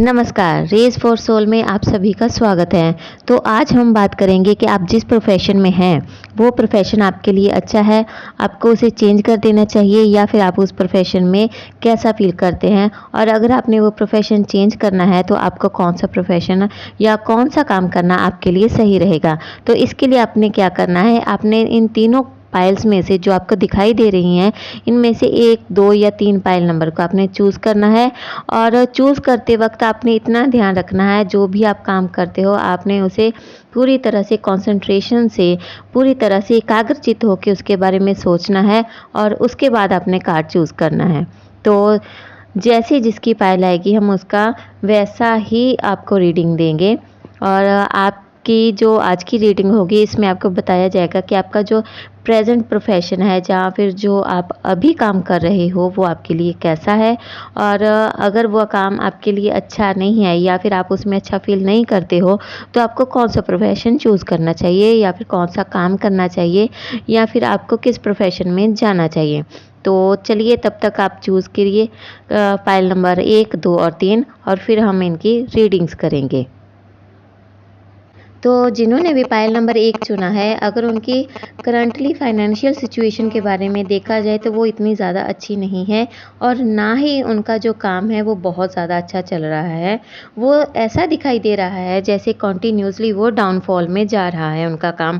नमस्कार, race for soul में आप सभी का स्वागत है। तो आज हम बात करेंगे कि आप जिस प्रोफ़ेशन में हैं, वो प्रोफ़ेशन आपके लिए अच्छा है, आपको उसे चेंज कर देना चाहिए या फिर आप उस प्रोफ़ेशन में कैसा फ़ील करते हैं? और अगर आपने वो प्रोफ़ेशन चेंज करना है, तो आपको कौन-सा प्रोफ़ेशन या कौन-सा काम करना आपके लिए सही रहेगा? तो इसके लिए आपने क्या करना है, आपने इन तीनों पाइल्स में से जो आपको दिखाई दे रही हैं, इनमें से 1, 2 या 3 पाइल नंबर को आपने चूज़ करना है। और चूज़ करते वक़्त आपने इतना ध्यान रखना है, जो भी आप काम करते हो आपने उसे पूरी तरह से कंसंट्रेशन से, पूरी तरह से एकाग्रचित्त होके उसके बारे में सोचना है और उसके बाद आपने कार्ड चूज़ करना है। तो जैसे जिसकी पाइल आएगी हम उसका वैसा ही आपको रीडिंग देंगे। और आपकी जो आज की रीडिंग होगी इसमें आपको बताया जाएगा कि आपका जो प्रेज़ेंट प्रोफ़ेशन है, जहाँ फिर जो आप अभी काम कर रहे हो वो आपके लिए कैसा है। और अगर वो काम आपके लिए अच्छा नहीं है या फिर आप उसमें अच्छा फ़ील नहीं करते हो, तो आपको कौन-सा प्रोफ़ेशन चूज़ करना चाहिए या फिर कौन-सा काम करना चाहिए या फिर आपको किस प्रोफ़ेशन में जाना चाहिए। तो चलिए तब तक आप चूज़ करिए पाइल नंबर 1, 2 और 3 और फिर हम इनकी रीडिंग्स करेंगे। तो जिन्होंने भी पाइल नंबर 1 चुना है, अगर उनकी करंटली फाइनेंशियल सिचुएशन के बारे में देखा जाए तो वो इतनी ज़्यादा अच्छी नहीं है और ना ही उनका जो काम है वो बहुत ज़्यादा अच्छा चल रहा है। वो ऐसा दिखाई दे रहा है जैसे कंटिन्यूअसली वो डाउनफॉल में जा रहा है उनका काम।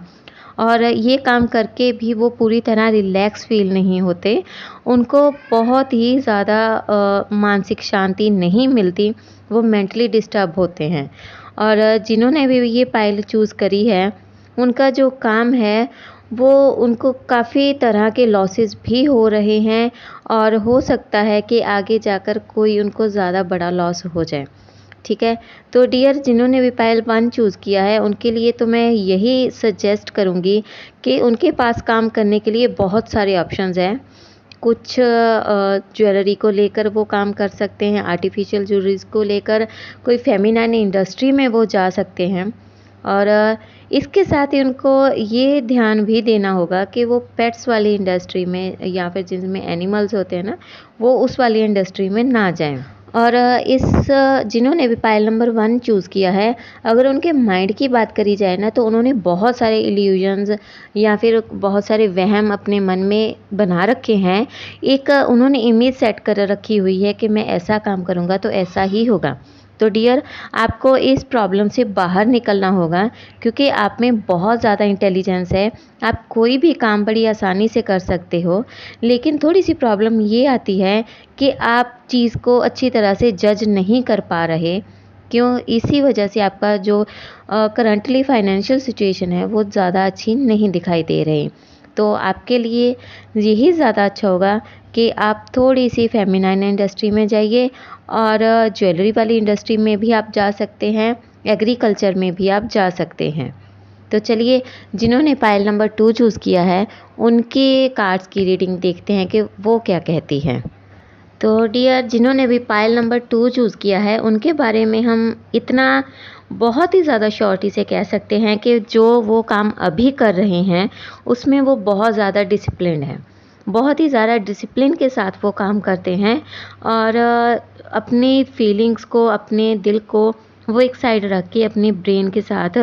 और ये काम करके भी वो पूरी तरह रिलैक्स फ़ील नहीं होते। उनको बहुत ही ज़्यादा मानसिक शांति नहीं मिलती, वो मेंटली डिस्टर्ब होते हैं। और जिन्होंने भी ये पाइल चूज़ करी है, उनका जो काम है वो उनको काफ़ी तरह के लॉसेस भी हो रहे हैं और हो सकता है कि आगे जाकर कोई उनको ज़्यादा बड़ा लॉस हो जाए। ठीक है? तो डियर जिन्होंने भी पाइल 1 चूज़ किया है, उनके लिए तो मैं यही सजेस्ट करूँगी कि उनके पास काम करने के लिए बहुत सारे ऑप्शंस हैं। कुछ ज्वेलरी को लेकर वो काम कर सकते हैं, आर्टिफ़िशियल ज्वेलरीज़ को लेकर, कोई फ़ेमिनाइन इंडस्ट्री में वो जा सकते हैं। और इसके साथ ही उनको ये ध्यान भी देना होगा कि वो पेट्स वाली इंडस्ट्री में या फिर जिनमें एनिमल्स होते हैं ना, वो उस वाली इंडस्ट्री में ना जाएँ। और जिन्होंने भी पाइल नंबर 1 चूज़ किया है, अगर उनके माइंड की बात करी जाए ना, तो उन्होंने बहुत सारे इल्यूजन्स या फिर बहुत सारे वहम अपने मन में बना रखे हैं। एक उन्होंने इमेज सेट कर रखी हुई है कि मैं ऐसा काम करूँगा तो ऐसा ही होगा। तो डियर आपको इस प्रॉब्लम से बाहर निकलना होगा, क्योंकि आप में बहुत ज़्यादा इंटेलिजेंस है। आप कोई भी काम बड़ी आसानी से कर सकते हो, लेकिन थोड़ी-सी प्रॉब्लम ये आती है कि आप चीज़ को अच्छी तरह से जज नहीं कर पा रहे। क्यों? इसी वजह से आपका जो करंटली फाइनेंशियल सिचुएशन है वो ज़्यादा अच्छी नहीं दिखाई दे रही। तो आपके लिए यही ज़्यादा अच्छा होगा कि आप थोड़ी-सी फ़ेमिनाइन इंडस्ट्री में जाइए और ज्वेलरी वाली इंडस्ट्री में भी आप जा सकते हैं, एग्रीकल्चर में भी आप जा सकते हैं। तो चलिए जिन्होंने पाइल नंबर 2 चूज़ किया है, उनके कार्ड्स की रीडिंग देखते हैं कि वो क्या कहती हैं। तो डियर जिन्होंने भी पाइल नंबर 2 चूज़ किया है, उनके बारे में हम इतना बहुत ही ज़्यादा श्योरिटी से कह सकते हैं कि जो वो काम अभी कर रहे हैं, उसमें वो बहुत ज़्यादा डिसिप्लिन्ड हैं। बहुत ही ज़्यादा डिसिप्लिन के साथ वो काम करते हैं और अपनी फीलिंग्स को, अपने दिल को वो एक साइड रख के अपने ब्रेन के साथ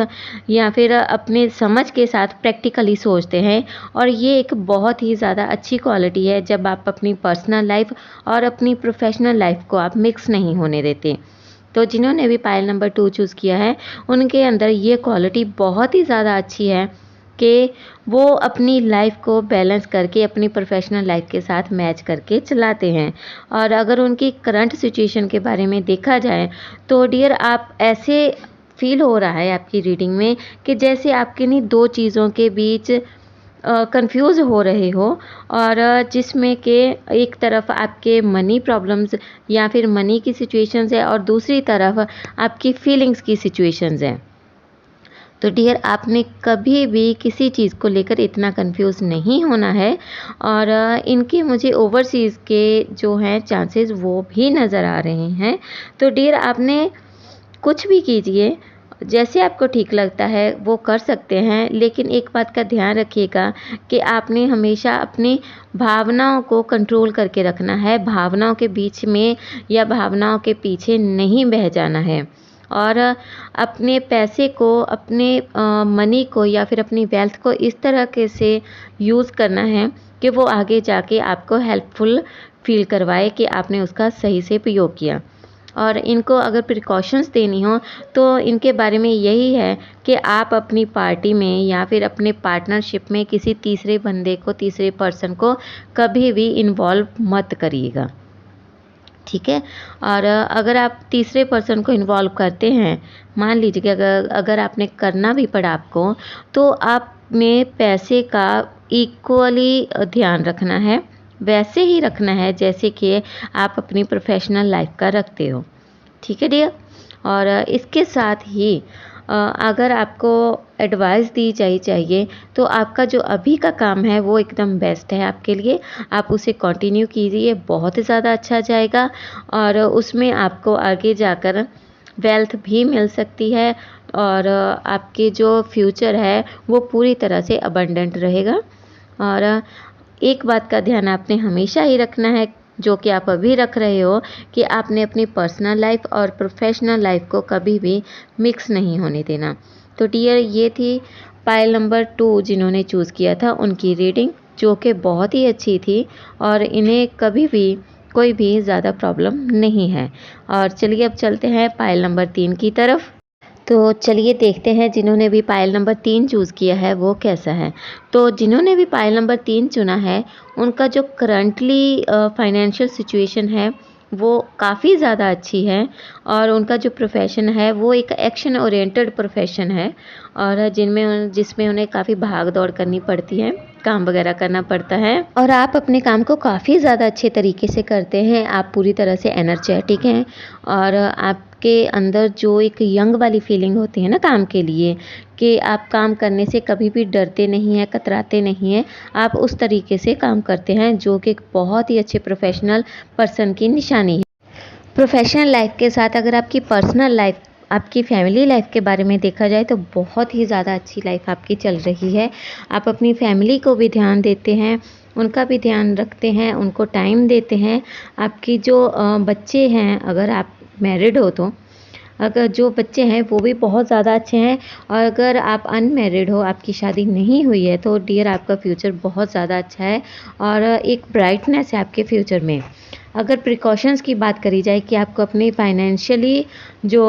या फिर अपने समझ के साथ प्रैक्टिकली सोचते हैं। और ये एक बहुत ही ज़्यादा अच्छी क्वालिटी है जब आप अपनी पर्सनल लाइफ और अपनी प्रोफेशनल लाइफ को आप मिक्स नहीं होने देते। तो जिन्होंने भी पाइल नंबर 2 चूज़ किया है, उनके अंदर ये क्वालिटी बहुत ही ज़्यादा अच्छी है कि वो अपनी लाइफ को बैलेंस करके अपनी प्रोफेशनल लाइफ के साथ मैच करके चलाते हैं। और अगर उनकी करंट सिचुएशन के बारे में देखा जाए, तो डियर आप ऐसे फ़ील हो रहा है आपकी रीडिंग में कि जैसे आप किन्हीं 2 चीज़ों के बीच कंफ्यूज हो रहे हो। और जिसमें कि एक तरफ आपके मनी प्रॉब्लम्स या फिर मनी की सिचुएशंस है और दूसरी तरफ आपकी फीलिंग्स की सिचुएशंस हैं। तो डियर आपने कभी भी किसी चीज़ को लेकर इतना कंफ्यूज नहीं होना है। और इनके मुझे ओवरसीज़ के जो हैं चांसेस वो भी नज़र आ रहे हैं। तो डियर आपने कुछ भी कीजिए, जैसे आपको ठीक लगता है वो कर सकते हैं, लेकिन एक बात का ध्यान रखिएगा कि आपने हमेशा अपनी भावनाओं को कंट्रोल करके रखना है, भावनाओं के बीच में या भावनाओं के पीछे नहीं बह जाना है। और अपने पैसे को, अपने मनी को या फिर अपनी वेल्थ को इस तरह के से यूज़ करना है कि वो आगे जाके आपको हेल्पफुल फ़ील करवाए कि आपने उसका सही से प्रयोग किया। और इनको अगर प्रिकॉशंस देनी हो तो इनके बारे में यही है कि आप अपनी पार्टी में या फिर अपने पार्टनरशिप में किसी तीसरे बंदे को, तीसरे पर्सन को कभी भी इन्वॉल्व मत करिएगा, ठीक है। और अगर आप तीसरे पर्सन को इन्वॉल्व करते हैं, मान लीजिए कि अगर आपने करना भी पड़ा आपको, तो आपने पैसे का इक्वली ध्यान रखना है, वैसे ही रखना है जैसे कि आप अपनी प्रोफेशनल लाइफ का रखते हो, ठीक है डियर। और इसके साथ ही अगर आपको एडवाइस दी चाहिए तो आपका जो अभी का काम है वो एकदम बेस्ट है आपके लिए, आप उसे कंटिन्यू कीजिए, बहुत ही ज़्यादा अच्छा जाएगा और उसमें आपको आगे जाकर वेल्थ भी मिल सकती है और आपके जो फ्यूचर है वो पूरी तरह से अबंडेंट रहेगा। और एक बात का ध्यान आपने हमेशा ही रखना है, जो कि आप अभी रख रहे हो, कि आपने अपनी पर्सनल लाइफ और प्रोफेशनल लाइफ को कभी भी मिक्स नहीं होने देना। तो डियर, ये थी पाइल नंबर 2 जिन्होंने चूज़ किया था उनकी रीडिंग, जो कि बहुत ही अच्छी थी और इन्हें कभी भी कोई भी ज़्यादा प्रॉब्लम नहीं है। और चलिए अब चलते हैं पाइल नंबर 3 की तरफ। तो चलिए देखते हैं जिन्होंने भी पाइल नंबर 3 चूज़ किया है वो कैसा है। तो जिन्होंने भी पाइल नंबर 3 चुना है, उनका जो करंटली फाइनेंशियल सिचुएशन है वो काफ़ी ज़्यादा अच्छी है और उनका जो प्रोफेशन है वो एक एक्शन ओरिएंटेड प्रोफेशन है और जिसमें उन्हें काफ़ी भाग दौड़ करनी पड़ती है, काम वगैरह करना पड़ता है और आप अपने काम को काफ़ी ज़्यादा अच्छे तरीके से करते हैं। आप पूरी तरह से एनर्जेटिक हैं और आपके अंदर जो एक यंग वाली फीलिंग होती है ना काम के लिए, कि आप काम करने से कभी भी डरते नहीं हैं, कतराते नहीं हैं, आप उस तरीके से काम करते हैं, जो कि एक बहुत ही अच्छे प्रोफेशनल पर्सन की निशानी है। प्रोफेशनल लाइफ के साथ अगर आपकी पर्सनल लाइफ, आपकी फैमिली लाइफ के बारे में देखा जाए तो बहुत ही ज़्यादा अच्छी लाइफ आपकी चल रही है। आप अपनी फैमिली को भी ध्यान देते हैं, उनका भी ध्यान रखते हैं, उनको टाइम देते हैं। आपकी जो बच्चे हैं, अगर आप मैरिड हो तो, अगर जो बच्चे हैं वो भी बहुत ज़्यादा अच्छे हैं और अगर आप अनमैरिड हो, आपकी शादी नहीं हुई है, तो डियर आपका फ्यूचर बहुत ज़्यादा अच्छा है और एक ब्राइटनेस है आपके फ्यूचर में। अगर प्रिकॉशंस की बात करी जाए कि आपको अपनी फाइनेंशियली जो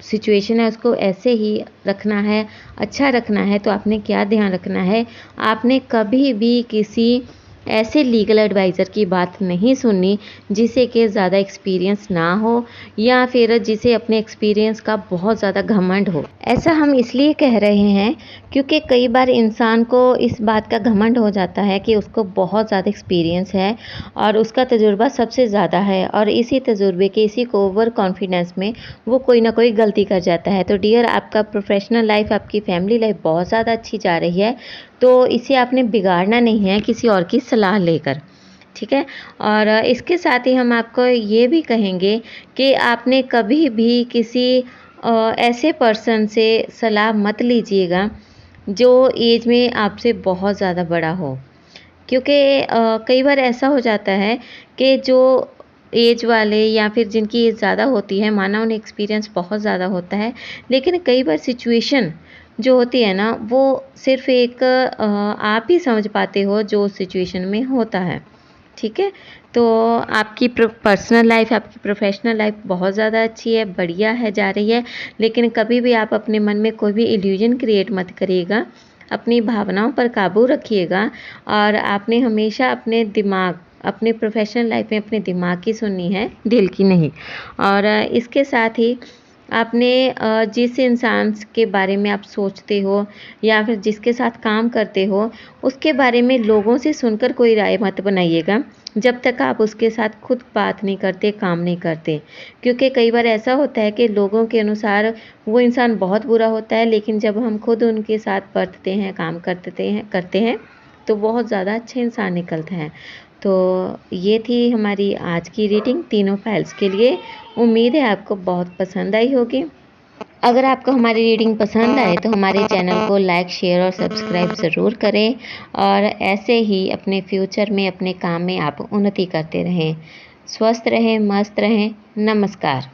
सिचुएशन है उसको ऐसे ही रखना है, अच्छा रखना है, तो आपने क्या ध्यान रखना है, आपने कभी भी किसी ऐसे लीगल एडवाइज़र की बात नहीं सुननी जिसे कि ज़्यादा एक्सपीरियंस ना हो या फिर जिसे अपने एक्सपीरियंस का बहुत ज़्यादा घमंड हो। ऐसा हम इसलिए कह रहे हैं क्योंकि कई बार इंसान को इस बात का घमंड हो जाता है कि उसको बहुत ज़्यादा एक्सपीरियंस है और उसका तजुर्बा सबसे ज़्यादा है और इसी तजुर्बे के, इसी को ओवर कॉन्फिडेंस में वो कोई ना कोई गलती कर जाता है। तो डियर, आपका प्रोफेशनल लाइफ, आपकी फैमिली लाइफ बहुत ज़्यादा अच्छी जा रही है, तो इसे आपने बिगाड़ना नहीं है किसी और की सलाह लेकर, ठीक है। और इसके साथ ही हम आपको ये भी कहेंगे कि आपने कभी भी किसी ऐसे पर्सन से सलाह मत लीजिएगा जो एज में आपसे बहुत ज़्यादा बड़ा हो, क्योंकि कई बार ऐसा हो जाता है कि जो एज वाले या फिर जिनकी एज ज़्यादा होती है, माना उन्हें एक्सपीरियंस बहुत ज़्यादा होता है, लेकिन कई बार सिचुएशन जो होती है ना वो सिर्फ एक आप ही समझ पाते हो जो सिचुएशन में होता है, ठीक है। तो आपकी पर्सनल लाइफ, आपकी प्रोफेशनल लाइफ बहुत ज़्यादा अच्छी है, बढ़िया है, जा रही है, लेकिन कभी भी आप अपने मन में कोई भी इल्यूजन क्रिएट मत करिएगा, अपनी भावनाओं पर काबू रखिएगा और आपने हमेशा अपने दिमाग, अपने प्रोफेशनल लाइफ में अपने दिमाग की सुननी है, दिल की नहीं। और इसके साथ ही आपने जिस इंसान के बारे में आप सोचते हो या फिर जिसके साथ काम करते हो, उसके बारे में लोगों से सुनकर कोई राय मत बनाइएगा जब तक आप उसके साथ खुद बात नहीं करते, काम नहीं करते, क्योंकि कई बार ऐसा होता है कि लोगों के अनुसार वो इंसान बहुत बुरा होता है, लेकिन जब हम खुद उनके साथ बरतते हैं, काम करते हैं तो बहुत ज़्यादा अच्छे इंसान निकलते हैं। तो ये थी हमारी आज की रीडिंग तीनों फाइल्स के लिए। उम्मीद है आपको बहुत पसंद आई होगी अगर आपको हमारी रीडिंग पसंद आए तो हमारे चैनल को लाइक, शेयर और सब्सक्राइब ज़रूर करें और ऐसे ही अपने फ्यूचर में अपने काम में आप उन्नति करते रहें। स्वस्थ रहें, मस्त रहें। नमस्कार।